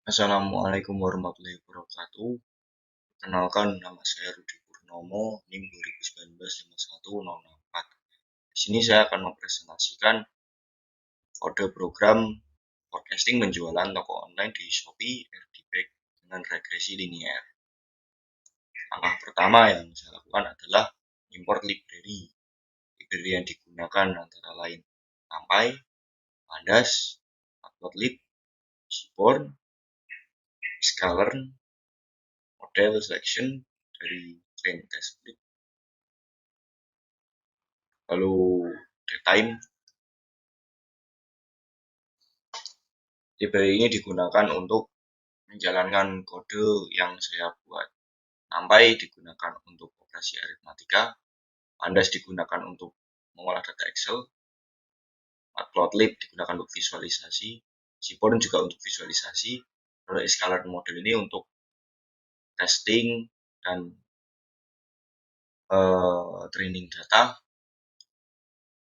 Assalamualaikum warahmatullahi wabarakatuh. Kenalkan, nama saya Rudi Purnomo, NIM 2019-51064. Di sini saya akan mempresentasikan kode program forecasting penjualan toko online di Shopee RDBack dengan regresi linier. Langkah pertama yang saya lakukan adalah import library. Library yang digunakan antara lain Sampai, Pandas, Matplotlib, Seaborn, Sklearn, model selection dari Train Testbed, lalu datetime. Library ini digunakan untuk menjalankan kode yang saya buat. Sampai digunakan untuk operasi aritmatika, Pandas digunakan untuk mengolah data Excel, Matplotlib digunakan untuk visualisasi, Seaborn juga untuk visualisasi, lalu Sklearn model ini untuk testing dan training data,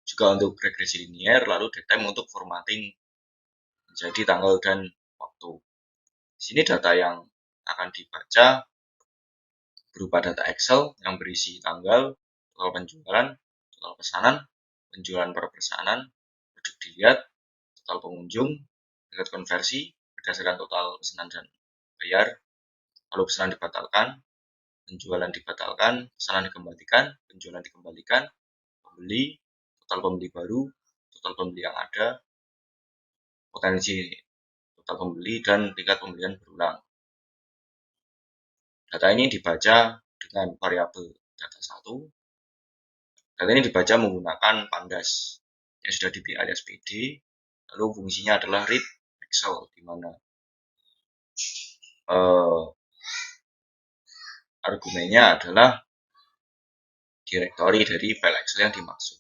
juga untuk regresi linier, lalu datetime untuk formatting menjadi tanggal dan waktu. Di sini data yang akan dibaca berupa data Excel yang berisi tanggal, total penjualan, total pesanan, penjualan per pesanan, produk dilihat, total pengunjung, tingkat konversi berdasarkan total pesanan dan bayar, lalu pesanan dibatalkan, penjualan dibatalkan, pesanan dikembalikan, penjualan dikembalikan, pembeli, total pembeli baru, total pembeli yang ada, potensi total pembeli, dan tingkat pembelian berulang. Data ini dibaca dengan variabel data 1. Data ini dibaca menggunakan Pandas yang sudah dipilih alias PD, lalu fungsinya adalah read Excel, di mana argumennya adalah direktori dari file Excel yang dimaksud,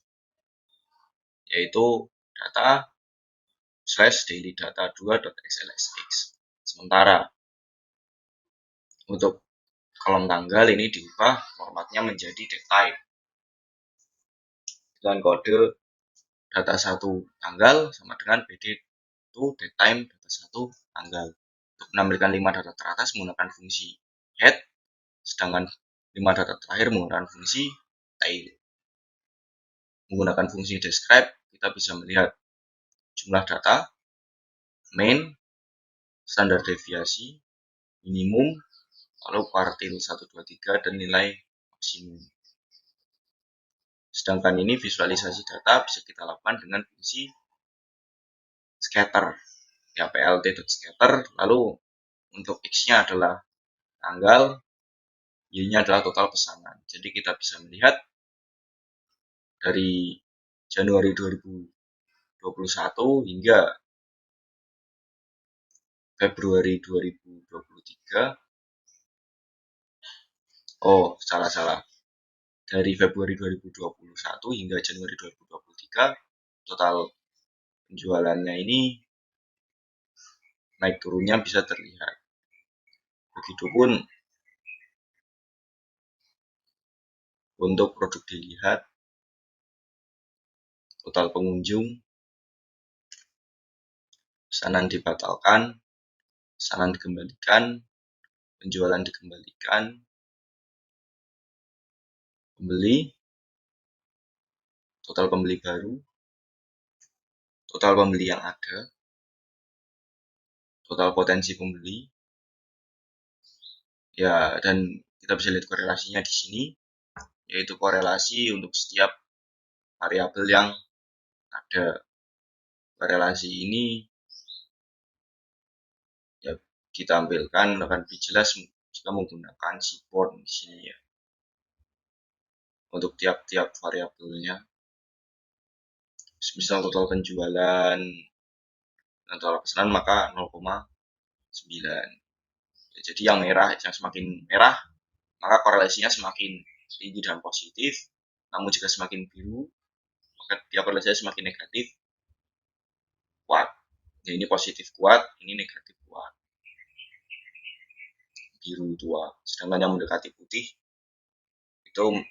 yaitu data /dailydata2.xlsx. Sementara untuk kolom tanggal ini diubah formatnya menjadi datetime dengan kode data 1 tanggal sama dengan PD itu datetime data 1 tanggal. Untuk menampilkan 5 data teratas menggunakan fungsi head, sedangkan 5 data terakhir menggunakan fungsi tail. Menggunakan fungsi describe, kita bisa melihat jumlah data, main, standar deviasi, minimum, lalu kuartil 1, 2, 3, dan nilai maksimum. Sedangkan ini visualisasi data bisa kita lakukan dengan fungsi scatter, ya plt.scatter, lalu untuk X-nya adalah tanggal, Y-nya adalah total pesanan. Jadi kita bisa melihat dari Januari 2021 hingga Februari 2023. Salah. Dari Februari 2021 hingga Januari 2023, total penjualannya ini naik turunnya bisa terlihat. Begitupun untuk produk dilihat, total pengunjung, pesanan dibatalkan, pesanan dikembalikan, penjualan dikembalikan, pembeli, total pembeli baru, total pembeli yang ada, total potensi pembeli, ya, dan kita bisa lihat korelasinya di sini, yaitu korelasi untuk setiap variabel yang ada. Korelasi ini ya ditampilkan akan lebih jelas jika menggunakan Seaborn di sini ya. Untuk tiap-tiap variabelnya, misal total penjualan dan total pesanan maka 0,9. Jadi yang merah, yang semakin merah maka korelasinya semakin tinggi dan positif, namun jika semakin biru maka dia korelasinya semakin negatif kuat. Ya, ini positif kuat, ini negatif kuat, biru tua. Sedangkan yang mendekati putih itu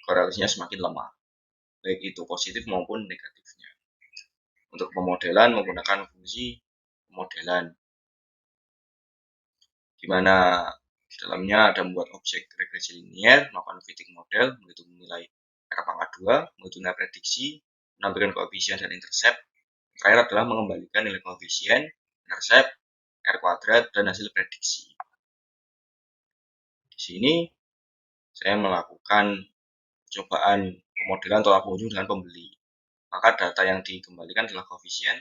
korelasinya semakin lemah, baik itu positif maupun negatifnya. Untuk pemodelan menggunakan fungsi pemodelan, di mana di dalamnya ada membuat objek regresi linier, melakukan fitting model, menghitung nilai R pangkat 2, menghitung nilai prediksi, menampilkan koefisien dan intercept. Terakhir adalah mengembalikan nilai koefisien, intercept, R kuadrat, dan hasil prediksi. Di sini saya melakukan percobaan pemodelan tolak pengunjung dengan pembeli. Maka data yang dikembalikan adalah koefisien,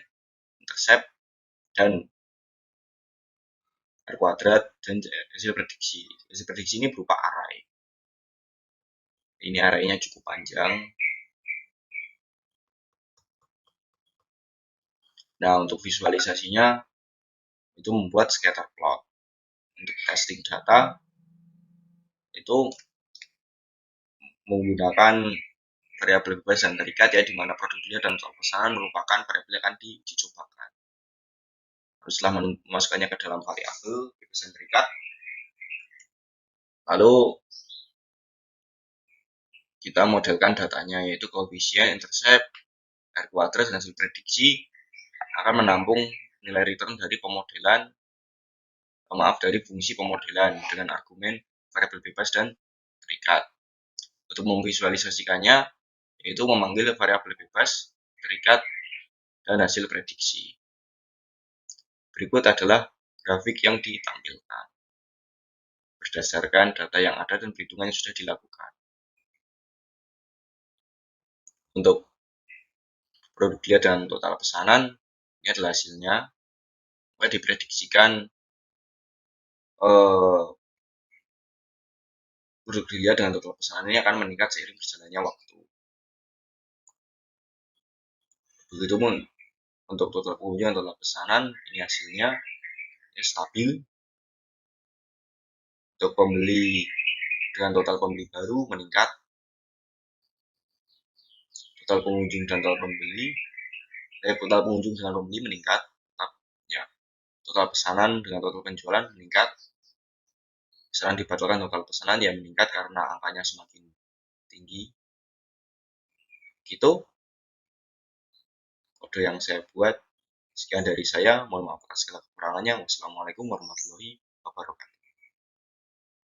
intercept, dan R kuadrat, dan hasil prediksi. Hasil prediksi ini berupa array. Ini array-nya cukup panjang. Nah, untuk visualisasinya itu membuat scatter plot. Untuk testing data itu menggunakan variabel bebas dan terikat, ya, di mana produk dilihat dan total pesanan merupakan variabel yang akan diuji cobakan. Lalu setelah memasukkannya ke dalam variabel bebas dan terikat, lalu kita modelkan datanya, yaitu koefisien, intercept, R kuadrat, dan hasil prediksi akan menampung nilai return dari dari fungsi pemodelan dengan argumen variabel bebas dan terikat. Untuk memvisualisasikannya, yaitu memanggil variabel bebas, terikat, dan hasil prediksi. Berikut adalah grafik yang ditampilkan berdasarkan data yang ada dan perhitungan yang sudah dilakukan. Untuk produk dilihat dan total pesanan, ini adalah hasilnya. Maka diprediksikan produk dilihat dengan total pesanan ini akan meningkat seiring berjalannya waktu. Begitupun untuk total pengunjung dan total pesanan, ini hasilnya stabil. Untuk pembeli dengan total pembeli baru meningkat, total pengunjung dan total pengunjung dengan pembeli meningkat, tetap, ya. Total pesanan dengan total penjualan meningkat. Pesanan dibatalkan, total pesanan ya meningkat karena angkanya semakin tinggi. Gitu kode yang saya buat. Sekian dari saya, mohon maaf atas segala kekurangannya. Wassalamualaikum warahmatullahi wabarakatuh.